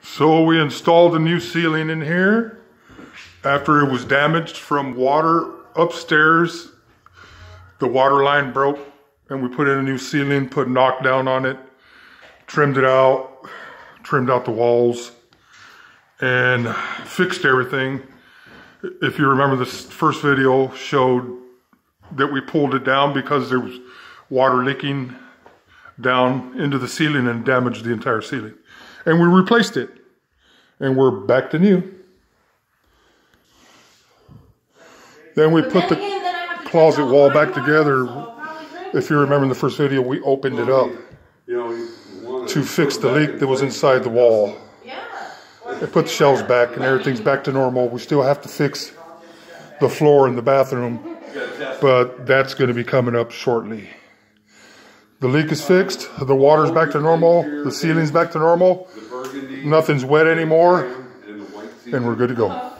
So we installed a new ceiling in here after it was damaged from water upstairs. The water line broke and we put in a new ceiling, put knockdown on it, trimmed it out, trimmed out the walls, and fixed everything. If you remember, this first video showed that we pulled it down because there was water leaking down into the ceiling and damaged the entire ceiling. And we replaced it. And we're back to new. Then we put the closet wall back together. If you remember in the first video, we opened it up to fix the leak that was inside the wall. And put the shelves back and everything's back to normal. We still have to fix the floor in the bathroom, but that's going to be coming up shortly. The leak is fixed, the water's back to normal, the ceiling's back to normal, nothing's wet anymore, and we're good to go.